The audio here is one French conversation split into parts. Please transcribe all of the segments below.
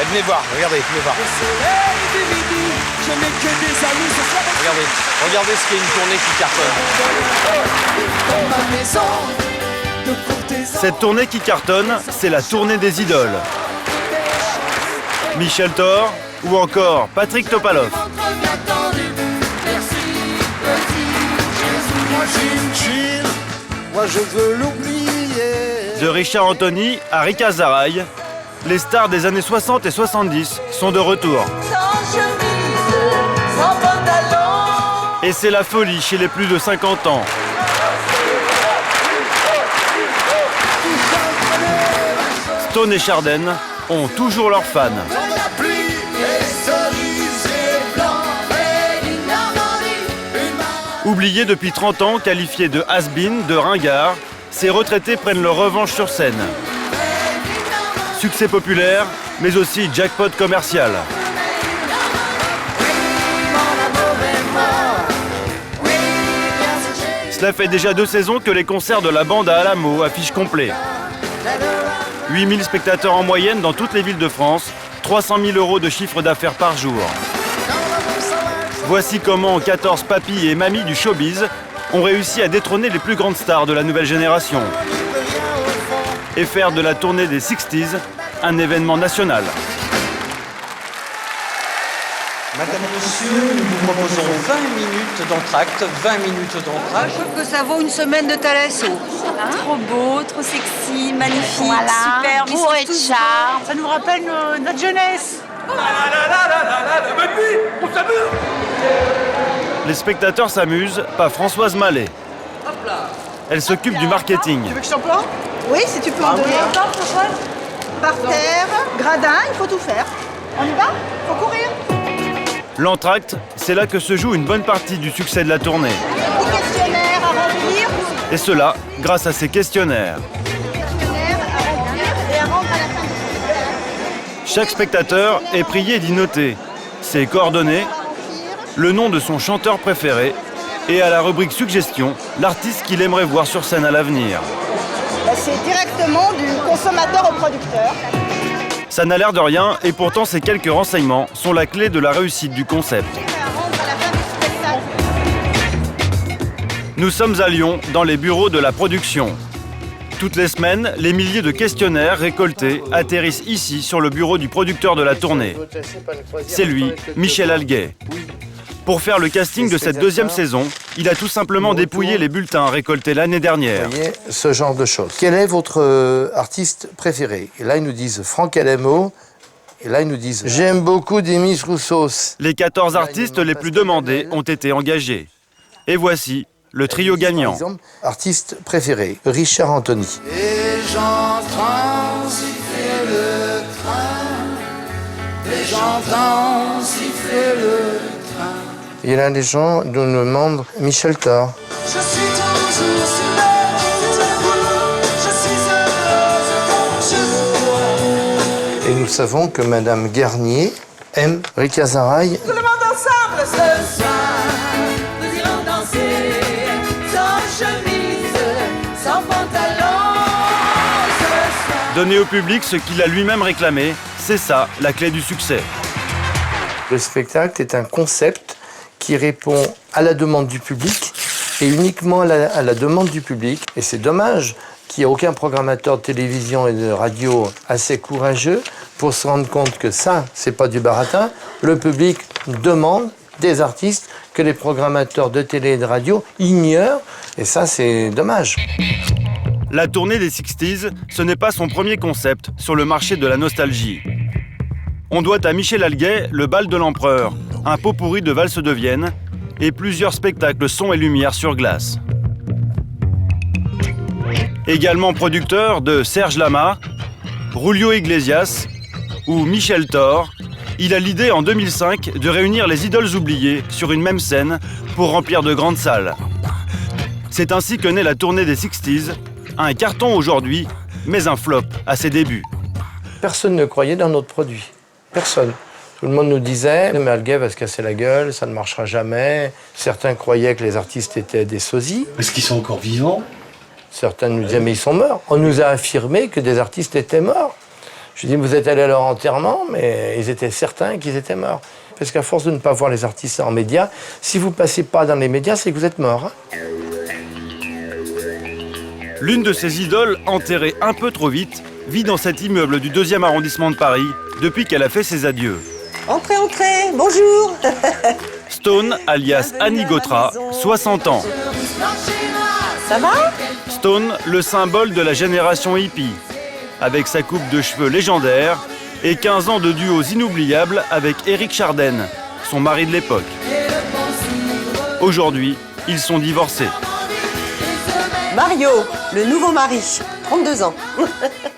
Venez voir, regardez, venez voir. Regardez ce qu'est une tournée qui cartonne. Cette tournée qui cartonne, c'est la tournée des idoles. Michel Thor ou encore Patrick Topalov. Moi je veux l'oublier. De Richard Anthony à Rika Zaraï, les stars des années 60 et 70 sont de retour. Et c'est la folie chez les plus de 50 ans. Stone et Chardin ont toujours leurs fans. Oubliés depuis 30 ans, qualifiés de has-been, de ringards, ces retraités prennent leur revanche sur scène. Succès populaire, mais aussi jackpot commercial. Cela fait déjà 2 saisons que les concerts de la bande à Alamo affichent complet. 8000 spectateurs en moyenne dans toutes les villes de France, 300 000 € de chiffre d'affaires par jour. Voici comment 14 papis et mamies du showbiz ont réussi à détrôner les plus grandes stars de la nouvelle génération et faire de la tournée des 60s un événement national. Madame et monsieur, nous vous proposons 20 minutes d'entracte, 20 minutes d'entracte. Je trouve que ça vaut une semaine de Thalasso. Trop beau, trop sexy, magnifique, Voilà, super, beau et charme. Ça nous rappelle notre jeunesse. Les spectateurs s'amusent, pas Françoise Mallet. Elle s'occupe du marketing. Tu veux que je t'emploie? Oui, si tu peux en donner. Parterre, gradin, il faut tout faire. On y va? Faut courir. L'entracte, c'est là que se joue une bonne partie du succès de la tournée. Des questionnaires à remplir. Et cela grâce à ces questionnaires. Et à rendre à la fin. Chaque spectateur est prié d'y noter ses coordonnées, le nom de son chanteur préféré et à la rubrique suggestion, l'artiste qu'il aimerait voir sur scène à l'avenir. C'est directement du consommateur au producteur. Ça n'a l'air de rien et pourtant ces quelques renseignements sont la clé de la réussite du concept. Nous sommes à Lyon, dans les bureaux de la production. Toutes les semaines, les milliers de questionnaires récoltés atterrissent ici sur le bureau du producteur de la tournée. C'est lui, Michel Alguet. Pour faire le casting de cette 2e saison, il a tout simplement dépouillé les bulletins récoltés l'année dernière. Vous voyez, ce genre de choses. Quel est votre artiste préféré? Et là, ils nous disent Franck Alamo. Et là, ils nous disent j'aime beaucoup Demis Roussos. Les 14 artistes les plus demandés ont été engagés. Et voici le trio gagnant. Par exemple, artiste préféré, Richard Anthony. Les gens siffler le train. Les gens siffler le train. Et là, les gens nous demandent Michel Thor. Je suis toujours sur l'air, je suis heureuse comme je dois. Et nous savons que Madame Garnier aime Rika Zaraï. Tout le monde ensemble. Ce soir, nous irons danser sans chemise, sans pantalon. Ce soir. Donner au public ce qu'il a lui-même réclamé, c'est ça la clé du succès. Le spectacle est un concept qui répond à la demande du public et uniquement à la demande du public. Et c'est dommage qu'il n'y ait aucun programmateur de télévision et de radio assez courageux pour se rendre compte que ça, c'est pas du baratin. Le public demande des artistes que les programmateurs de télé et de radio ignorent. Et ça, c'est dommage. La tournée des 60s, ce n'est pas son premier concept sur le marché de la nostalgie. On doit à Michel Alguet le bal de l'empereur, un pot-pourri de valses de Vienne et plusieurs spectacles son et lumière sur glace. Également producteur de Serge Lama, Julio Iglesias ou Michel Thor, il a l'idée en 2005 de réunir les idoles oubliées sur une même scène pour remplir de grandes salles. C'est ainsi que naît la tournée des 60s, un carton aujourd'hui, mais un flop à ses débuts. Personne ne croyait dans notre produit. Personne. Tout le monde nous disait « Mais Alguet va se casser la gueule, ça ne marchera jamais ». Certains croyaient que les artistes étaient des sosies. Est-ce qu'ils sont encore vivants? Certains nous disaient « Mais ils sont morts ». On nous a affirmé que des artistes étaient morts. Je lui dis, vous êtes allé à leur enterrement, mais ils étaient certains qu'ils étaient morts. Parce qu'à force de ne pas voir les artistes en médias, si vous ne passez pas dans les médias, c'est que vous êtes mort. Hein. L'une de ses idoles, enterrée un peu trop vite, vit dans cet immeuble du 2e arrondissement de Paris depuis qu'elle a fait ses adieux. Entrez, entrez, bonjour. Stone, alias Annie Gautra, 60 ans. Ça va? Stone, le symbole de la génération hippie, avec sa coupe de cheveux légendaire et 15 ans de duos inoubliables avec Éric Chardin, son mari de l'époque. Aujourd'hui, ils sont divorcés. Mario, le nouveau mari, 32 ans.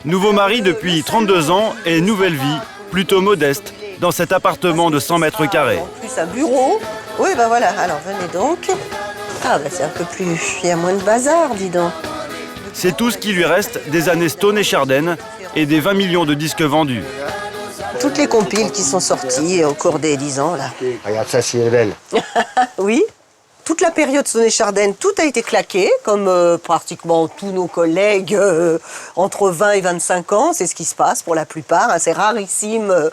Nouveau mari depuis 32 ans et nouvelle vie, plutôt modeste, dans cet appartement de 100 mètres carrés. En plus, un bureau. Oui, ben voilà, alors venez donc. Ah, ben c'est un peu plus... Il y a moins de bazar, dis donc. C'est tout ce qui lui reste des années Stone et Chardin et des 20 millions de disques vendus. Toutes les compiles qui sont sorties au cours des 10 ans, là. Regarde ça, si elle est belle. Oui. Toute la période Stone et Chardin, tout a été claqué, comme pratiquement tous nos collègues entre 20 et 25 ans. C'est ce qui se passe pour la plupart. Hein. C'est rarissime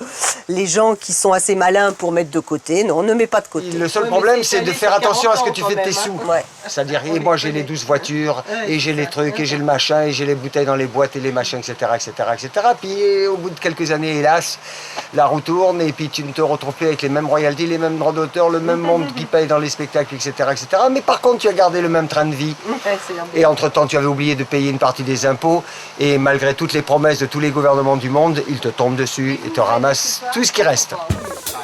les gens qui sont assez malins pour mettre de côté. Non, on ne met pas de côté. Le seul problème, c'est de faire attention à ce que tu fais de tes sous. Ouais. C'est-à-dire, et moi j'ai les 12 voitures, et j'ai les trucs, et j'ai le machin, et j'ai les bouteilles dans les boîtes, et les machins, etc., etc., etc. Puis au bout de quelques années, hélas, la roue tourne, et puis tu ne te retrouves plus avec les mêmes royalties, les mêmes droits d'auteur, le même monde qui paye dans les spectacles, etc., etc. Mais par contre, tu as gardé le même train de vie. Et entre-temps, tu avais oublié de payer une partie des impôts, et malgré toutes les promesses de tous les gouvernements du monde, ils te tombent dessus et te ramassent tout ce qui reste.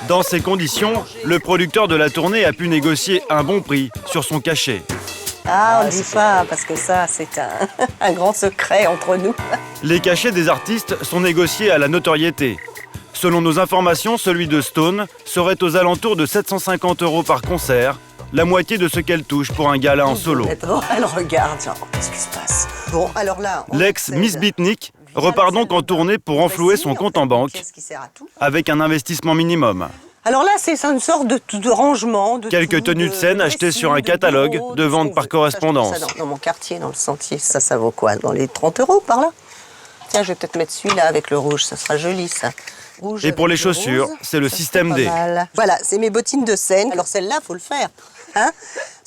Dans ces conditions, le producteur de la tournée a pu négocier un bon prix sur son cachet. Ah, on ne dit pas, parce que ça, c'est un grand secret entre nous. Les cachets des artistes sont négociés à la notoriété. Selon nos informations, celui de Stone serait aux alentours de 750 € par concert, la moitié de ce qu'elle touche pour un gala en solo. Elle regarde, genre, qu'est-ce qui se passe? Bon, alors là... L'ex-Miss Beatnik repart donc en tournée pour renflouer son compte en banque avec un investissement minimum. Alors là, c'est une sorte de rangement. Quelques tenues de scène achetées sur un catalogue de vente par correspondance. Dans mon quartier, dans le Sentier, ça vaut quoi? Dans les 30 € par là? Tiens, je vais peut-être mettre celui-là avec le rouge, ça sera joli ça. Rouge et pour les chaussures, rose, c'est le système D. Voilà, c'est mes bottines de scène. Alors celle-là, faut le faire. Hein?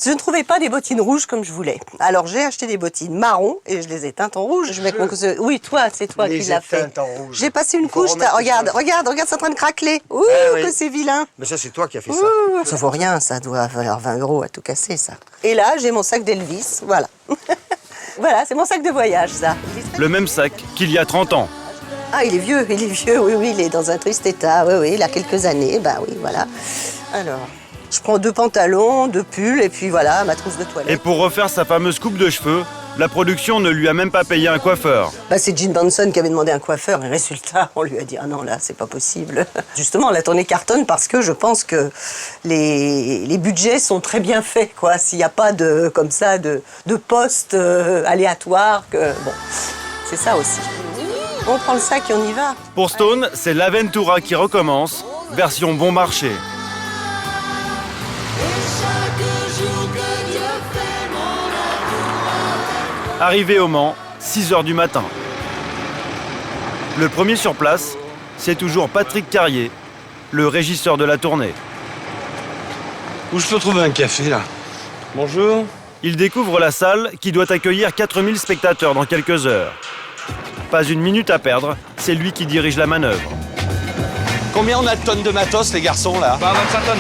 Je ne trouvais pas des bottines rouges comme je voulais. Alors j'ai acheté des bottines marron et je les ai teintes en rouge. Oui, toi, c'est toi qui l'as fait. J'ai passé une couche. Regarde, c'est en train de craqueler. Ouh, que c'est vilain. Mais ça, c'est toi qui as fait ça. Ça vaut rien, ça doit valoir 20 € à tout casser, ça. Et là, j'ai mon sac d'Elvis, voilà. Voilà, c'est mon sac de voyage, ça. Le même sac qu'il y a 30 ans. Ah, il est vieux, oui, il est dans un triste état, oui, il a quelques années, bah oui, voilà. Alors, je prends 2 pantalons, 2 pulls, et puis voilà, ma trousse de toilette. Et pour refaire sa fameuse coupe de cheveux, la production ne lui a même pas payé un coiffeur. Bah, c'est Gene Benson qui avait demandé un coiffeur, et résultat, on lui a dit « Ah non, là, c'est pas possible ». Justement, la tournée cartonne parce que je pense que les budgets sont très bien faits, quoi. S'il n'y a pas de, comme ça, de postes aléatoires, bon, c'est ça aussi. On prend le sac et on y va. Pour Stone, c'est l'Aventura qui recommence, version bon marché. Arrivé au Mans, 6 h du matin. Le premier sur place, c'est toujours Patrick Carrier, le régisseur de la tournée. Où je peux trouver un café, là? Bonjour. Il découvre la salle qui doit accueillir 4000 spectateurs dans quelques heures. Pas une minute à perdre, c'est lui qui dirige la manœuvre. Combien on a de tonnes de matos, les garçons, là? 25 tonnes.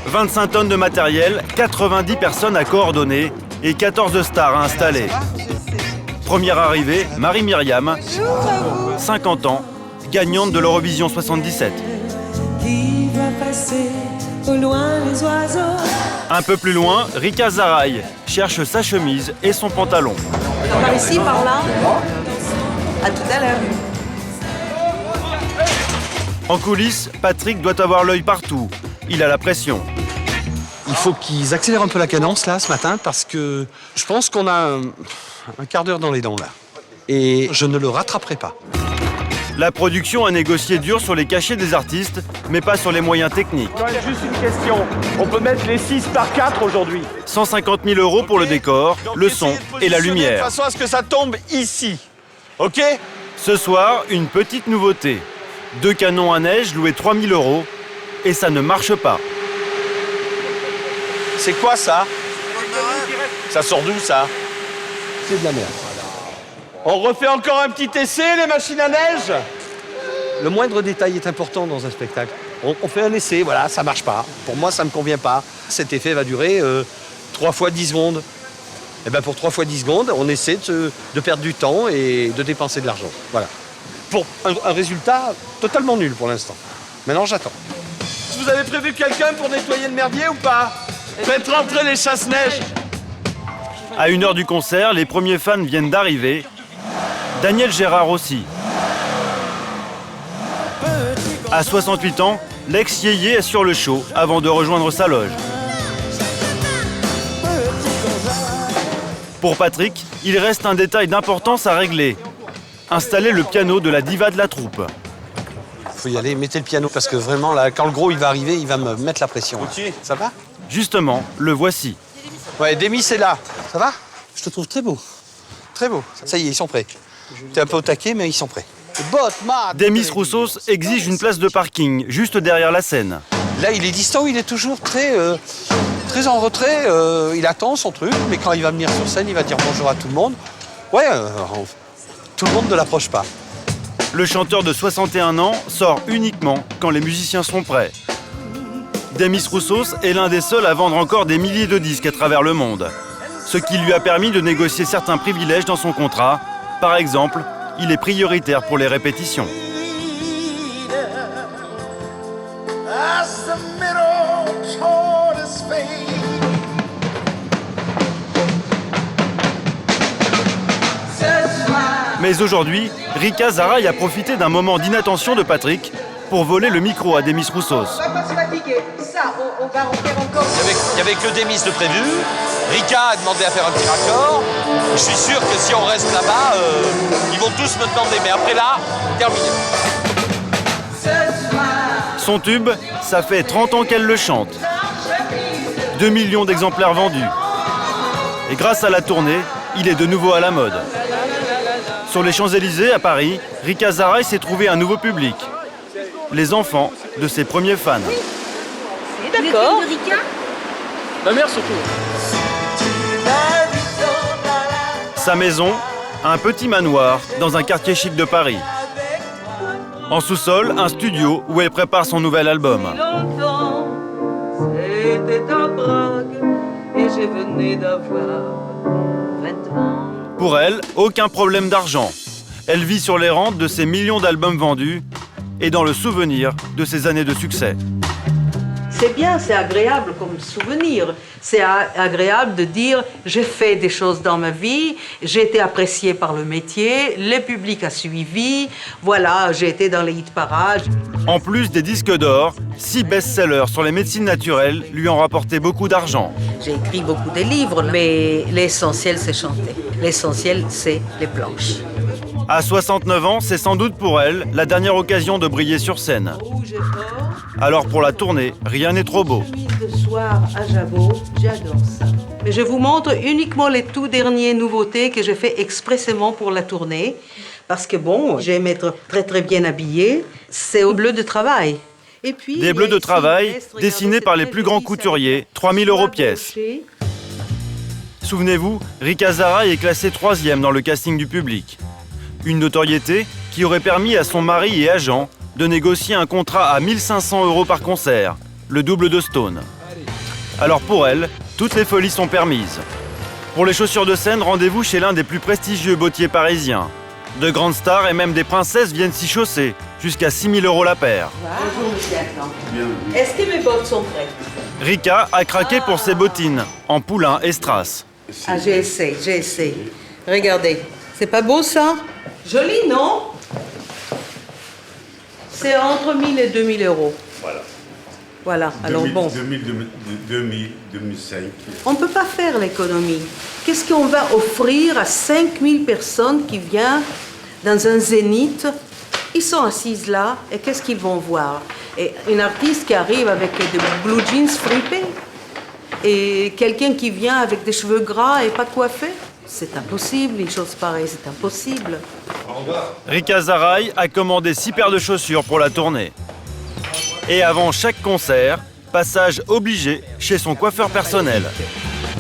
25 tonnes de matériel, 90 personnes à coordonner et 14 stars à installer. Première arrivée, Marie-Myriam, 50 ans, gagnante de l'Eurovision 77. Qui va passer au loin les oiseaux. Un peu plus loin, Rika Zaraï cherche sa chemise et son pantalon. Par ici, par là. À tout à l'heure. En coulisses, Patrick doit avoir l'œil partout. Il a la pression. Il faut qu'ils accélèrent un peu la cadence, là, ce matin, parce que je pense qu'on a un quart d'heure dans les dents, là. Et je ne le rattraperai pas. La production a négocié dur sur les cachets des artistes, mais pas sur les moyens techniques. Juste une question. On peut mettre les 6 par 4 aujourd'hui. 150 000 € pour le décor, le son et la lumière. De façon à ce que ça tombe ici. OK ? Ce soir, une petite nouveauté. 2 canons à neige loués 3 000 €. Et ça ne marche pas. C'est quoi ça? Ça sort d'où ça? C'est de la merde. On refait encore un petit essai, les machines à neige? Le moindre détail est important dans un spectacle. On fait un essai, voilà, ça marche pas. Pour moi, ça me convient pas. Cet effet va durer 3 fois 10 secondes. Et bien pour 3 fois 10 secondes, on essaie de perdre du temps et de dépenser de l'argent. Voilà. Pour un résultat totalement nul pour l'instant. Maintenant, j'attends. Vous avez prévu quelqu'un pour nettoyer le merdier ou pas? Faites rentrer les chasse-neige. À 1 heure du concert, les premiers fans viennent d'arriver. Daniel Gérard aussi. À 68 ans, l'ex-yéyé est sur le show avant de rejoindre sa loge. Pour Patrick, il reste un détail d'importance à régler. Installer le piano de la diva de la troupe. Faut y aller, mettez le piano parce que vraiment là, quand le gros il va arriver, il va me mettre la pression. Ok. Ça va? Justement, le voici. Ouais, Démis c'est là. Ça va? Je te trouve très beau. Très beau. Ça y est, ils sont prêts. T'es un peu au taquet, mais ils sont prêts. Démis Roussos exige une place de parking juste derrière la scène. Là, il est distant, il est toujours très en retrait. Il attend son truc, mais quand il va venir sur scène, il va dire bonjour à tout le monde. Ouais, tout le monde ne l'approche pas. Le chanteur de 61 ans sort uniquement quand les musiciens sont prêts. Démis Roussos est l'un des seuls à vendre encore des milliers de disques à travers le monde. Ce qui lui a permis de négocier certains privilèges dans son contrat. Par exemple, il est prioritaire pour les répétitions. Mais aujourd'hui, Rika Zaraï a profité d'un moment d'inattention de Patrick pour voler le micro à Démis Roussos. On va pas se fatiguer. Ça, on va en faire encore. Il y avait que Démis de prévu. Rika a demandé à faire un petit raccord. Je suis sûr que si on reste là-bas, ils vont tous me demander. Mais après là, terminé. Son tube, ça fait 30 ans qu'elle le chante. 2 millions d'exemplaires vendus. Et grâce à la tournée, il est de nouveau à la mode. Sur les Champs-Élysées, à Paris, Rika Zaraï s'est trouvé un nouveau public. Les enfants de ses premiers fans. D'accord. Ma mère surtout. Sa maison, un petit manoir dans un quartier chic de Paris. En sous-sol, un studio où elle prépare son nouvel album. C'était à Prague et je venais d'avoir 20 ans. Pour elle, aucun problème d'argent. Elle vit sur les rentes de ses millions d'albums vendus et dans le souvenir de ses années de succès. C'est bien, c'est agréable comme souvenir. C'est agréable de dire j'ai fait des choses dans ma vie, j'ai été appréciée par le métier, le public a suivi, voilà, j'ai été dans les hit-parages. En plus des disques d'or, 6 best-sellers sur les médecines naturelles lui ont rapporté beaucoup d'argent. J'ai écrit beaucoup de livres, mais l'essentiel c'est chanter. L'essentiel c'est les planches. À 69 ans, c'est sans doute pour elle la dernière occasion de briller sur scène. Alors pour la tournée, rien n'est trop beau. Ce soir à Jabot, j'adore ça. Mais je vous montre uniquement les tout dernières nouveautés que j'ai fait expressément pour la tournée. Parce que bon, j'aime être très très bien habillée. C'est au bleu de travail. Et puis, des bleus de travail dessinés par les plus grands couturiers, 3 000 € pièce. Souvenez-vous, Rika Zaraï est classée 3e dans le casting du public. Une notoriété qui aurait permis à son mari et agent de négocier un contrat à 1 500 € par concert, le double de Stone. Alors pour elle, toutes les folies sont permises. Pour les chaussures de scène, rendez-vous chez l'un des plus prestigieux bottiers parisiens. De grandes stars et même des princesses viennent s'y chausser, jusqu'à 6 000 € la paire. Bonjour monsieur Atlan. Est-ce que mes bottes sont prêtes? Rika a craqué pour ses bottines, en poulain et strass. Ah, j'ai essayé. Regardez, c'est pas beau ça? Joli, non? C'est entre 1 000 et 2 000 €. Voilà, alors bon. 2005. On ne peut pas faire l'économie. Qu'est-ce qu'on va offrir à 5 000 personnes qui viennent dans un zénith? Ils sont assises là, et qu'est-ce qu'ils vont voir? Et une artiste qui arrive avec des blue jeans fripés, et quelqu'un qui vient avec des cheveux gras et pas coiffés? C'est impossible, une chose pareille, c'est impossible. Rika Zaraï a commandé 6 paires de chaussures pour la tournée. Et avant chaque concert, passage obligé chez son coiffeur personnel.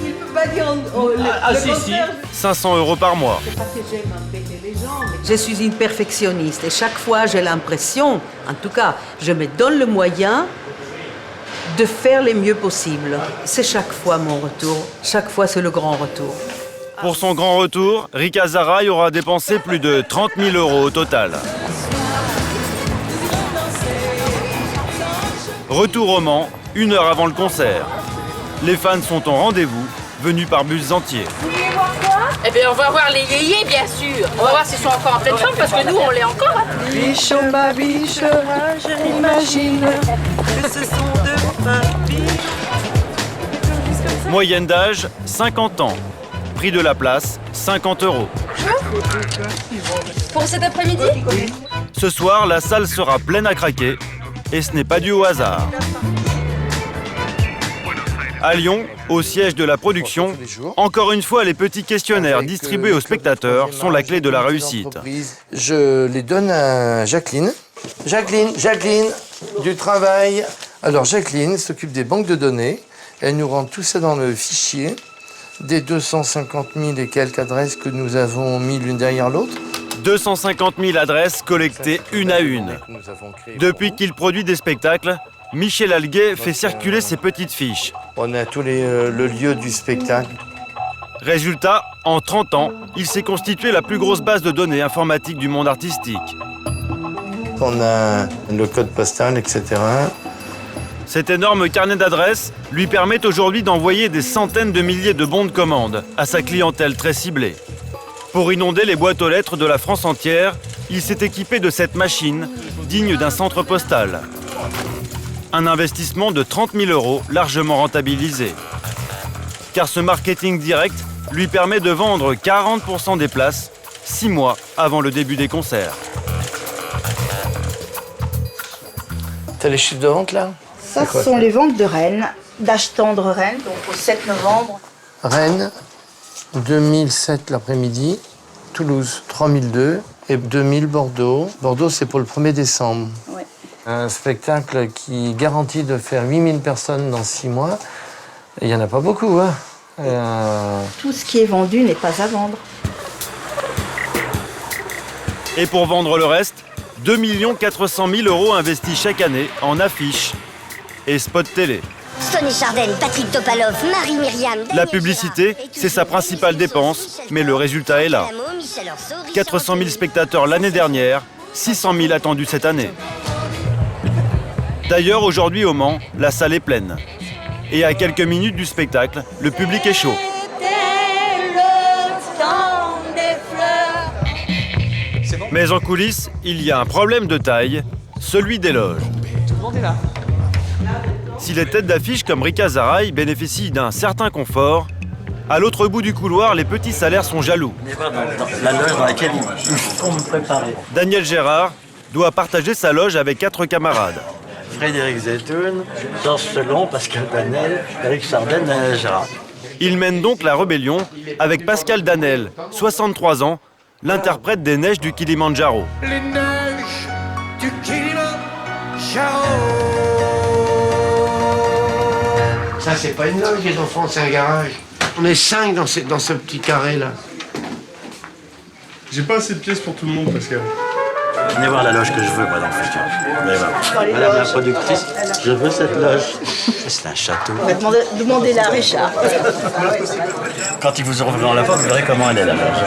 Il ne peut pas dire le concert. 500 € par mois. C'est pas que j'aime embêter les gens. Je suis une perfectionniste et chaque fois j'ai l'impression, en tout cas, je me donne le moyen de faire le mieux possible. C'est chaque fois mon retour. Chaque fois, c'est le grand retour. Pour son grand retour, Rika Zaraï aura dépensé plus de 30 000 € au total. Retour au Mans, 1 heure avant le concert. Les fans sont au rendez-vous, venus par bus entiers. Vous voulez voir quoi? Eh bien, on va voir les yéyés, bien sûr. On va voir s'ils sont encore en pleine forme, parce que nous, on l'est encore. Biche, ma biche, j'imagine que ce sont de papilles. Moyenne d'âge, 50 ans. Prix de la place, 50 €. Pour cet après-midi? Ce soir, la salle sera pleine à craquer. Et ce n'est pas dû au hasard. À Lyon, au siège de la production, encore une fois, les petits questionnaires distribués aux spectateurs sont la clé de la réussite. Je les donne à Jacqueline. Jacqueline, du travail. Alors Jacqueline s'occupe des banques de données. Elle nous rend tout ça dans le fichier des 250 000 et quelques adresses que nous avons mis l'une derrière l'autre. 250 000 adresses collectées une à une. Depuis qu'il produit des spectacles, Michel Alguet fait circuler ses petites fiches. On a tous le lieu du spectacle. Résultat, en 30 ans, il s'est constitué la plus grosse base de données informatiques du monde artistique. On a le code postal, etc. Cet énorme carnet d'adresses lui permet aujourd'hui d'envoyer des centaines de milliers de bons de commande à sa clientèle très ciblée. Pour inonder les boîtes aux lettres de la France entière, il s'est équipé de cette machine, digne d'un centre postal. Un investissement de 30 000 € largement rentabilisé. Car ce marketing direct lui permet de vendre 40% des places 6 mois avant le début des concerts. T'as les chiffres de vente là? Ça, ce sont les ventes de Rennes, d'Âge Tendre Rennes, donc au 7 novembre. Rennes, 2007 l'après-midi. Toulouse, 3002. Et 2000 Bordeaux. Bordeaux, c'est pour le 1er décembre. Ouais. Un spectacle qui garantit de faire 8000 personnes dans 6 mois. Il n'y en a pas beaucoup, hein. Tout ce qui est vendu n'est pas à vendre. Et pour vendre le reste, 2 400 000 € investis chaque année en affiches et spots télé. Sonny Chardin, Patrick Topalov, Marie-Myriam... La publicité, c'est sa principale dépense, mais le résultat est là. 400 000 spectateurs l'année dernière, 600 000 attendus cette année. D'ailleurs, aujourd'hui au Mans, la salle est pleine. Et à quelques minutes du spectacle, le public est chaud. Mais en coulisses, il y a un problème de taille, celui des loges. Tout le monde est là. Si les têtes d'affiche comme Rika Zaraï bénéficient d'un certain confort, à l'autre bout du couloir, les petits salaires sont jaloux. La loge dans laquelle il faut me préparer. Daniel Gérard doit partager sa loge avec 4 camarades. Frédéric Zetoun, Georges Selon, Pascal Danel, Eric Chardin, Daniel Gérard. Il mène donc la rébellion avec Pascal Danel, 63 ans, l'interprète des neiges du Kilimandjaro. Les neiges du Kilimandjaro. Ça, c'est pas une loge, les enfants, c'est un garage. On est 5 dans ce petit carré-là. J'ai pas assez de pièces pour tout le monde, Pascal. Venez voir la loge que je veux, moi, dans le futur. Venez voir. Madame la productrice, je veux cette loge. C'est un château. On va demander-la à Richard. Quand ils vous ouvriront la porte, vous verrez comment elle est, la loge.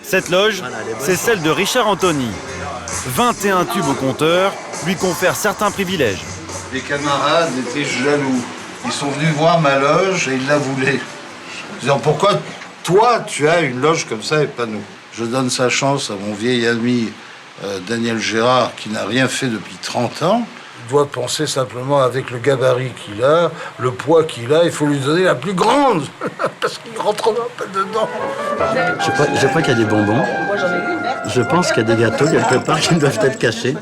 Cette loge, c'est celle de Richard Anthony. 21 tubes au compteur lui confèrent certains privilèges. Les camarades étaient jaloux. Ils sont venus voir ma loge et ils la voulaient. Disant, pourquoi toi, tu as une loge comme ça et pas nous? Je donne sa chance à mon vieil ami Daniel Gérard, qui n'a rien fait depuis 30 ans. Il doit penser simplement avec le gabarit qu'il a, le poids qu'il a, il faut lui donner la plus grande, parce qu'il ne rentrera pas dedans. Je crois qu'il y a des bonbons. Je pense qu'il y a des gâteaux quelque part qui doivent être cachés.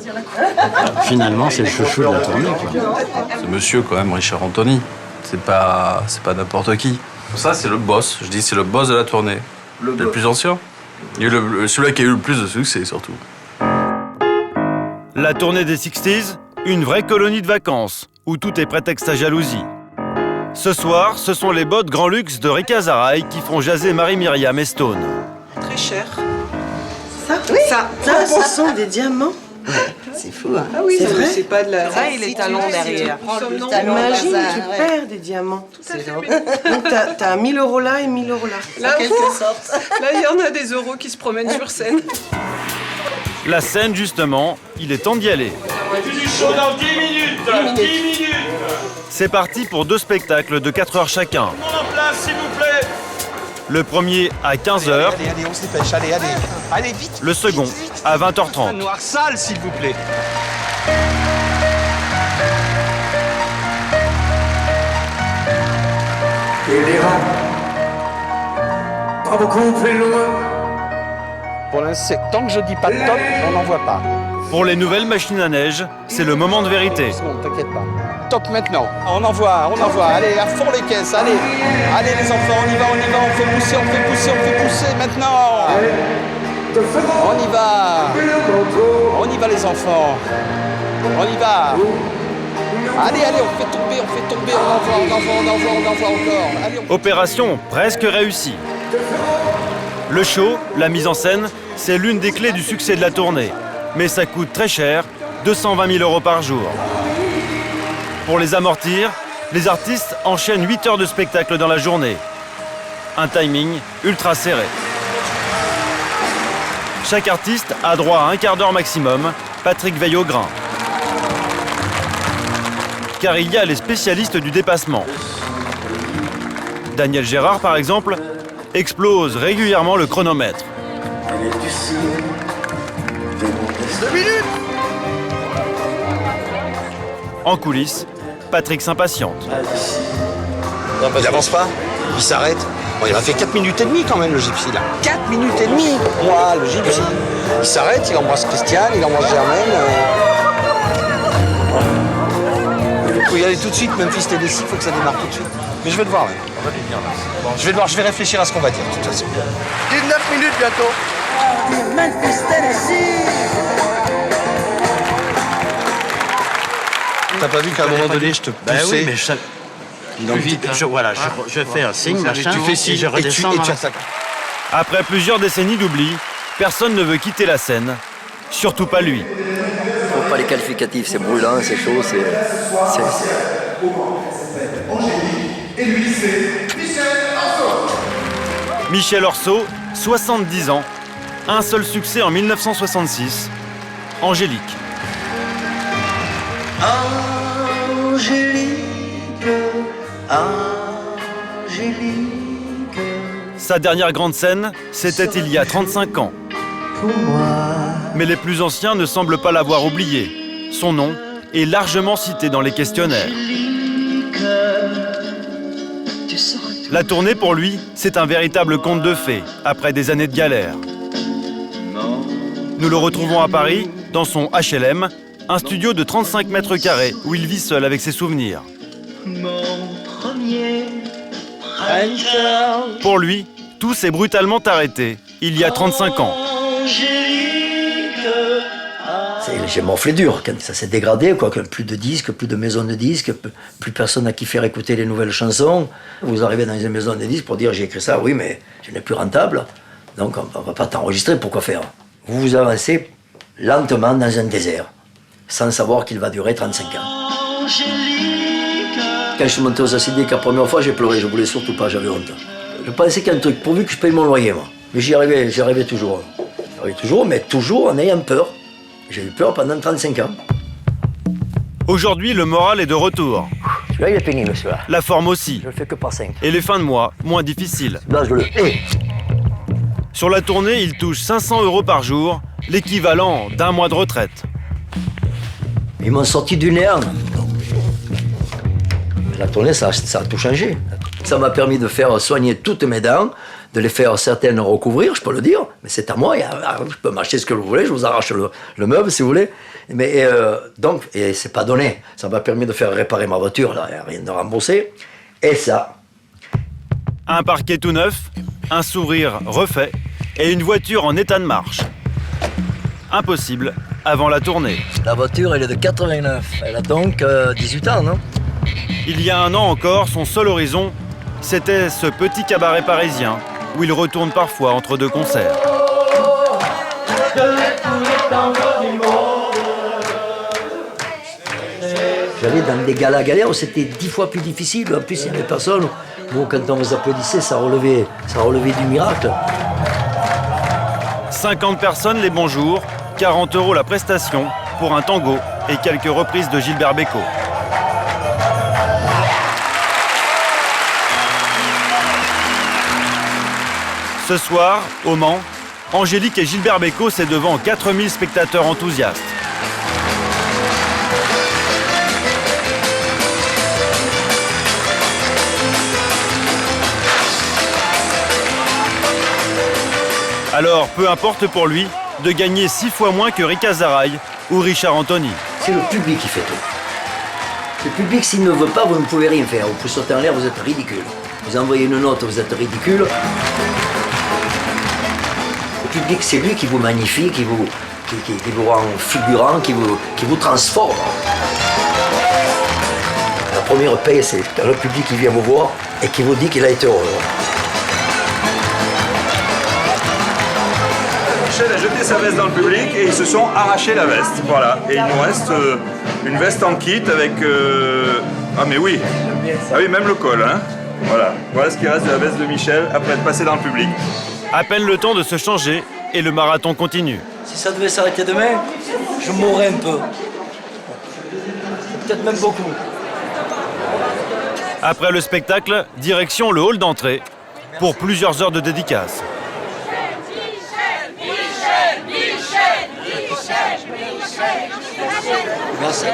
Finalement, c'est le chouchou de la tournée, quoi. Ce monsieur, quand même, Richard Anthony, c'est pas n'importe qui. Ça, c'est le boss. Je dis, c'est le boss de la tournée. Le plus ancien. Celui-là qui a eu le plus de succès, surtout. La tournée des 60s, une vraie colonie de vacances, où tout est prétexte à jalousie. Ce soir, ce sont les bottes grand luxe de Rika Zaraï qui font jaser Marie-Myriam et Stone. Très cher. Ça, ce sont des diamants. C'est fou, hein. Ah oui, c'est vrai. c'est pas de la... Ça, il est talon derrière. Imagine, tu perds des diamants. Tout à fait. Donc, t'as 1000 € là et 1000 € là. Là, en quelque sorte. Là, il y en a des euros qui se promènent sur scène. La scène, justement, il est temps d'y aller. Du show dans 10 minutes. 10 minutes. C'est parti pour 2 spectacles de 4 heures chacun. Tout le monde en place, s'il vous plaît. Le premier à 15h, Allez, on se dépêche, allez, vite. le second à 20h30. Noir sale, s'il vous plaît. Et les rangs, pas beaucoup plus loin. Pour l'instant, tant que je dis pas top, on n'en voit pas. Pour les nouvelles machines à neige, c'est le moment de vérité. Bon, t'inquiète pas. Top maintenant. On envoie. Allez, à fond les caisses, allez. Allez les enfants, on y va, on fait pousser maintenant. On y va les enfants. On y va. Allez, on fait tomber, on envoie encore. Allez, Opération presque réussie. Le show, la mise en scène, c'est l'une des clés du succès de la tournée. Mais ça coûte très cher, 220 000 € par jour. Pour les amortir, les artistes enchaînent 8 heures de spectacle dans la journée. Un timing ultra serré. Chaque artiste a droit à un quart d'heure maximum. Patrick veille au grain. Car il y a les spécialistes du dépassement. Daniel Gérard, par exemple, explose régulièrement le chronomètre. 2 minutes. En coulisses, Patrick s'impatiente. Il avance pas, il s'arrête. Bon, il a fait 4 minutes et demie quand même, le gypsy, là. 4 minutes et demie. Moi, le gypsy. Il s'arrête, il embrasse Christiane, il embrasse Germaine. Il faut y aller tout de suite, même si c'était décis, il faut que ça démarre tout de suite. Mais je vais le voir, ouais. On va lui dire, là. Bon, je vais le voir, je vais réfléchir à ce qu'on va dire, de toute façon. 19 minutes bientôt. T'as pas vu qu'à un moment donné, je te poussais oui, mais je... plus vite, hein. Je fais un signe, machin, tu fais signe, et je redescends. et tu attaques. Après plusieurs décennies d'oubli, personne ne veut quitter la scène. Surtout pas lui. Faut pas les qualificatifs, c'est brûlant, c'est chaud, c'est... Michel Orso, 70 ans, un seul succès en 1966, Angélique. Angélique, Sa dernière grande scène, c'était il y a 35 ans. Mais les plus anciens ne semblent pas l'avoir oublié. Son nom est largement cité dans les questionnaires. La tournée, pour lui, c'est un véritable conte de fées, après des années de galère. Nous le retrouvons à Paris, dans son HLM, un studio de 35 mètres carrés, où il vit seul avec ses souvenirs. Pour lui, tout s'est brutalement arrêté, il y a 35 ans. J'ai morflé dur quand ça s'est dégradé, quoi, que plus de disques, plus de maisons de disques, plus personne à qui faire écouter les nouvelles chansons. Vous arrivez dans une maison de disques pour dire j'ai écrit ça, oui, mais je n'ai plus rentable, donc on ne va pas t'enregistrer, pourquoi faire? Vous vous avancez lentement dans un désert, sans savoir qu'il va durer 35 ans. Quand je suis monté aux Acidiques la première fois, j'ai pleuré, je voulais surtout pas, j'avais honte. Je pensais qu'il y a un truc, pourvu que je paye mon loyer, moi. Mais j'y arrivais toujours. J'y arrivais toujours, mais toujours en ayant peur. J'ai eu peur pendant 35 ans. Aujourd'hui, le moral est de retour. Celui-là, il est pénible, celui-là. La forme aussi. Je le fais que par 5. Et les fins de mois, moins difficiles. Là, je le hais. Sur la tournée, il touche 500 € par jour, l'équivalent d'un mois de retraite. Ils m'ont sorti du néant. La tournée, ça a tout changé. Ça m'a permis de faire soigner toutes mes dents, de les faire certaines recouvrir, je peux le dire, mais c'est à moi, je peux m'acheter ce que vous voulez, je vous arrache le meuble si vous voulez. Mais donc, et c'est pas donné, ça m'a permis de faire réparer ma voiture, là, rien de remboursé. Et ça. Un parquet tout neuf, un sourire refait et une voiture en état de marche. Impossible avant la tournée. La voiture, elle est de 89. Elle a donc 18 ans, non? Il y a un an encore, son seul horizon, c'était ce petit cabaret parisien où il retourne parfois entre deux concerts. J'allais dans des galas galères où c'était 10 fois plus difficile. En plus, il y avait personne. Bon, quand on vous applaudissait, ça relevait du miracle. 50 personnes les bons jours, 40 € la prestation pour un tango et quelques reprises de Gilbert Bécaud. Ce soir, au Mans, Angélique et Gilbert Bécaud, c'est devant 4000 spectateurs enthousiastes. Alors, peu importe pour lui de gagner 6 fois moins que Rick Azaray ou Richard Anthony. C'est le public qui fait tout. Le public, s'il ne veut pas, vous ne pouvez rien faire. Vous pouvez sauter en l'air, vous êtes ridicule. Vous envoyez une note, vous êtes ridicule. Le public, c'est lui qui vous magnifie, qui vous rend figurant, qui vous transforme. La première paye, c'est le public qui vient vous voir et qui vous dit qu'il a été heureux. Michel a jeté sa veste dans le public et ils se sont arrachés la veste. Voilà. Et il nous reste une veste en kit avec... Ah mais oui. Ah oui, même le col. Hein. Voilà. Voilà ce qui reste de la veste de Michel après être passé dans le public. À peine le temps de se changer et le marathon continue. Si ça devait s'arrêter demain, je mourrais un peu. Peut-être même beaucoup. Après le spectacle, direction le hall d'entrée pour plusieurs heures de dédicaces. Merci.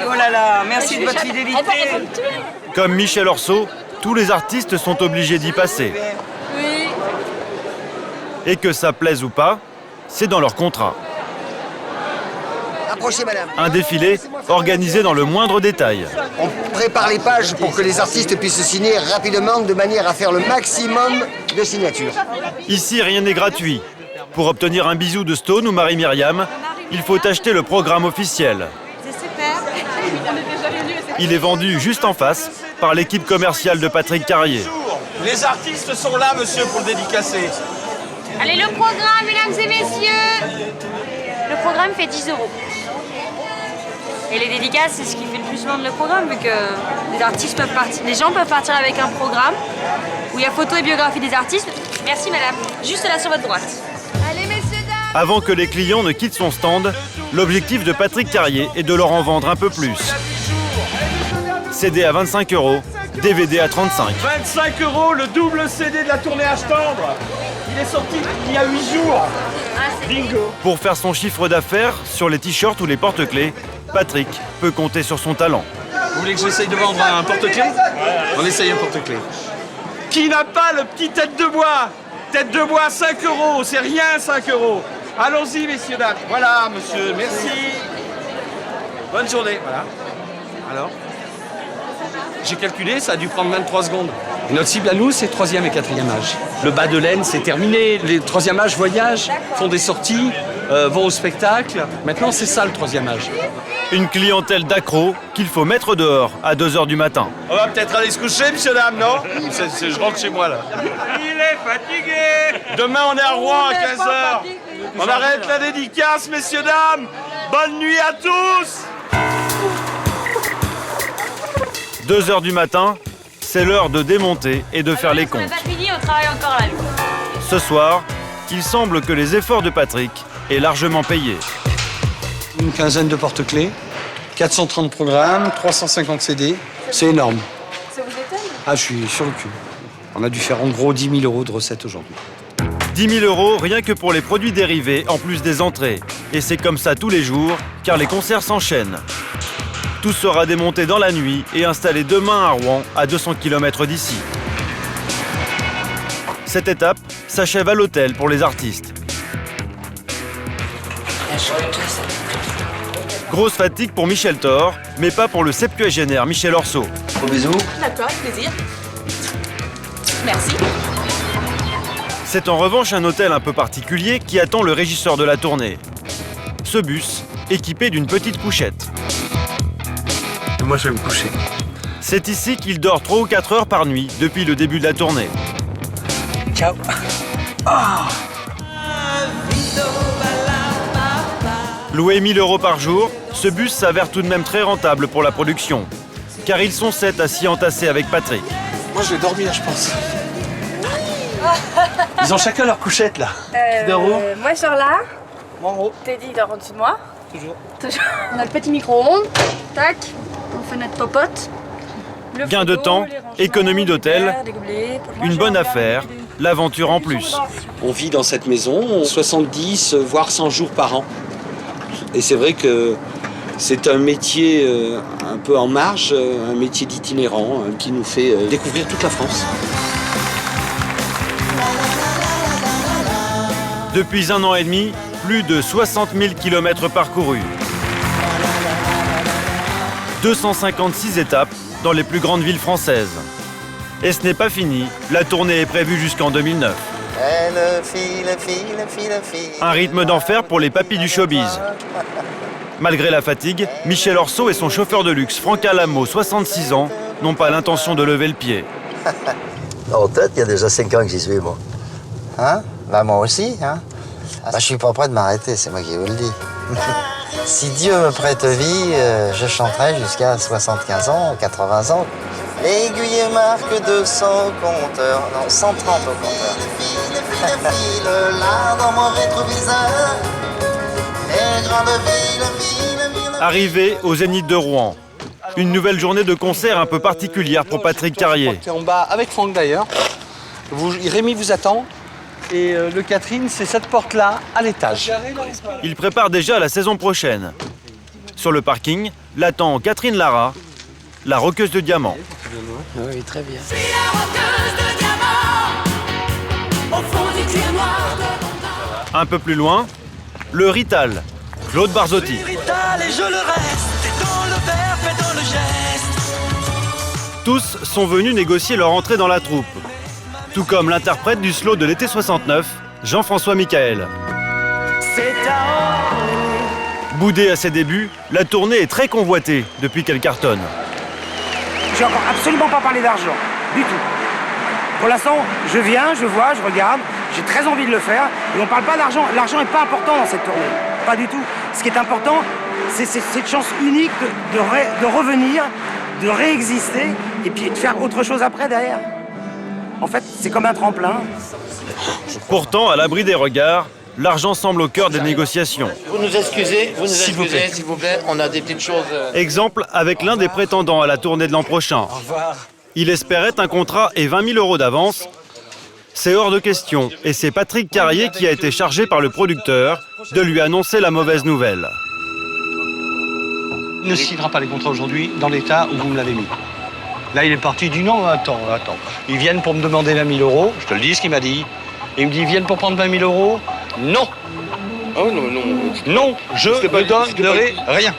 Oh là là, merci de votre fidélité. Comme Michel Orso, tous les artistes sont obligés d'y passer. Oui. Et que ça plaise ou pas, c'est dans leur contrat. Approchez, madame. Un défilé organisé dans le moindre détail. On prépare les pages pour que les artistes puissent signer rapidement de manière à faire le maximum de signatures. Ici, rien n'est gratuit. Pour obtenir un bisou de Stone ou Marie-Myriam, il faut acheter le programme officiel. C'est super. Il est vendu juste en face par l'équipe commerciale de Patrick Carrier. Les artistes sont là, monsieur, pour le dédicacer. Allez, le programme, mesdames et messieurs. Le programme fait 10 €. Et les dédicaces, c'est ce qui fait le plus vendre le programme, vu que les gens peuvent partir avec un programme où il y a photo et biographie des artistes. Merci, madame. Juste là sur votre droite. Allez, messieurs, dames. Avant que les clients ne quittent son stand, l'objectif de Patrick Carrier est de leur en vendre un peu plus. CD à 25 €, DVD à 35. 25 €, le double CD de la tournée à tendre. Il est sorti il y a 8 jours. Bingo. Pour faire son chiffre d'affaires sur les t-shirts ou les porte-clés, Patrick peut compter sur son talent. Vous voulez que j'essaye de vendre un porte-clés? On essaye un porte-clés. Qui n'a pas le petit tête de bois? Tête de bois, 5 €, c'est rien 5 €. Allons-y, messieurs, dames. Voilà, monsieur, merci. Bonne journée, voilà. Alors? J'ai calculé, ça a dû prendre 23 secondes. Et notre cible à nous, c'est 3e et 4e âge. Le bas de laine, c'est terminé. Les 3e âge voyagent, font des sorties, vont au spectacle. Maintenant, c'est ça le 3e âge. Une clientèle d'accros qu'il faut mettre dehors à 2 h du matin. On va peut-être aller se coucher, monsieur, dame, non? Je rentre chez moi, là. Il est fatigué. Demain, on est à Rouen à 15 h. On arrête la dédicace, messieurs, dames. Bonne nuit à tous. 2 h du matin, c'est l'heure de démonter et de faire les comptes. On n'est pas fini, on travaille encore là. Ce soir, il semble que les efforts de Patrick aient largement payé. Une quinzaine de porte-clés, 430 programmes, 350 CD, c'est énorme. Ça vous étonne? Ah, je suis sur le cul. On a dû faire en gros 10 000 € de recettes aujourd'hui. 10 000 € rien que pour les produits dérivés en plus des entrées. Et c'est comme ça tous les jours, car les concerts s'enchaînent. Tout sera démonté dans la nuit et installé demain à Rouen, à 200 km d'ici. Cette étape s'achève à l'hôtel pour les artistes. Grosse fatigue pour Michel Thor, mais pas pour le septuagénaire Michel Orso. Gros bisous. D'accord, avec plaisir. Merci. C'est en revanche un hôtel un peu particulier qui attend le régisseur de la tournée. Ce bus, équipé d'une petite couchette. Moi, je vais me coucher. C'est ici qu'il dort 3 ou 4 heures par nuit depuis le début de la tournée. Ciao. Loué 1 000 € par jour, ce bus s'avère tout de même très rentable pour la production. Car ils sont 7 à s'y entasser avec Patrick. Moi, je vais dormir, je pense. Ils ont chacun leur couchette, là. Moi, je dors là. Moi, en haut. Teddy dort au-dessus de moi. Toujours. On a le petit micro-ondes. Tac. On fait notre popote. Gain de temps, économie d'hôtel, une bonne affaire, l'aventure en plus. On vit dans cette maison 70, voire 100 jours par an. Et c'est vrai que c'est un métier un peu en marge, un métier d'itinérant qui nous fait découvrir toute la France. Depuis 1 an et demi, plus de 60 000 km parcourus. 256 étapes dans les plus grandes villes françaises. Et ce n'est pas fini, la tournée est prévue jusqu'en 2009. Un rythme d'enfer pour les papis du showbiz. Malgré la fatigue, Michel Orso et son chauffeur de luxe, Franck Alamo, 66 ans, n'ont pas l'intention de lever le pied. En tête, il y a déjà 5 ans que j'y suis, moi. Hein? Bah moi aussi, hein. Bah, je suis pas prêt de m'arrêter, c'est moi qui vous le dis. Si Dieu me prête vie, je chanterai jusqu'à 75 ans, 80 ans. L'aiguille marque 200 compteurs, non, 130 au compteur. Là dans mon rétroviseur, les grandes villes. Arrivé au Zénith de Rouen. Une nouvelle journée de concert un peu particulière pour Patrick Carrier. En bas avec Franck d'ailleurs. Rémi vous attend. Et le Catherine, c'est cette porte-là, à l'étage. Il prépare déjà la saison prochaine. Sur le parking, l'attend Catherine Lara, la roqueuse de diamants. Oui, très bien. Un peu plus loin, le Rital, Claude Barzotti. Tous sont venus négocier leur entrée dans la troupe. Tout comme l'interprète du slow de l'été 69, Jean-François Michael. Boudé à ses débuts, la tournée est très convoitée depuis qu'elle cartonne. J'ai encore absolument pas parlé d'argent, du tout. Pour l'instant, je viens, je vois, je regarde, j'ai très envie de le faire, et on parle pas d'argent. L'argent n'est pas important dans cette tournée, pas du tout. Ce qui est important, c'est cette chance unique de revenir, de réexister, et puis de faire autre chose après derrière. En fait, c'est comme un tremplin. Pourtant, à l'abri des regards, l'argent semble au cœur des négociations. Vous nous excusez, s'il vous plaît, on a des petites choses. Exemple avec l'un des prétendants à la tournée de l'an prochain. Il espérait un contrat et 20 000 € d'avance. C'est hors de question, et c'est Patrick Carrier qui a été chargé par le producteur de lui annoncer la mauvaise nouvelle. Il ne signera pas les contrats aujourd'hui dans l'état où vous me l'avez mis. Là, il est parti, il dit non, attends. Ils viennent pour me demander 20 000 €, je te le dis ce qu'il m'a dit. Et il me dit, ils viennent pour prendre 20 000 €. Non. Oh non. Non, je ne donnerai rien.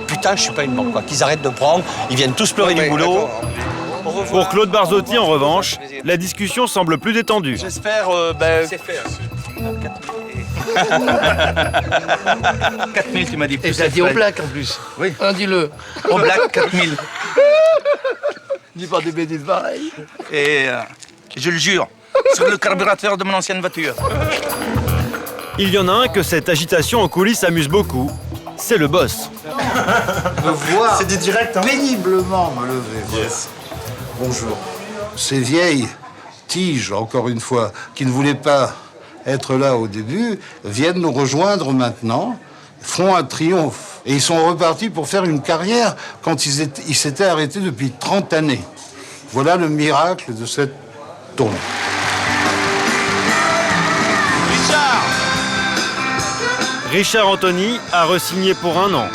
Putain, je suis pas une banque, quoi. Qu'ils arrêtent de prendre, ils viennent tous pleurer du boulot. Pour Claude Barzotti, en revanche, la discussion semble plus détendue. J'espère, c'est fait. 4 000, tu m'as dit. Et t'as dit au black en plus. Oui. Dis-le. Au black, 4 000. Dis pas des bêtises pareilles. Et je le jure, sur le carburateur de mon ancienne voiture. Il y en a un que cette agitation en coulisses amuse beaucoup. C'est le boss. Me voir C'est du direct, hein. péniblement me lever. Yes. Bonjour. Ces vieilles tiges, encore une fois, qui ne voulaient pas être là au début, viennent nous rejoindre maintenant, font un triomphe. Et ils sont repartis pour faire une carrière quand ils s'étaient arrêtés depuis 30 années. Voilà le miracle de cette tournée. Richard Anthony a re-signé pour 1 an.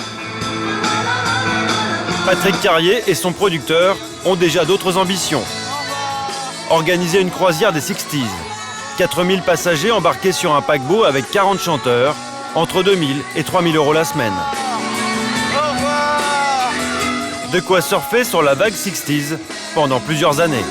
Patrick Carrier et son producteur ont déjà d'autres ambitions. Organiser une croisière des 60s. 4000 passagers embarqués sur un paquebot avec 40 chanteurs, entre 2000 et 3000 € la semaine. De quoi surfer sur la vague 60s pendant plusieurs années.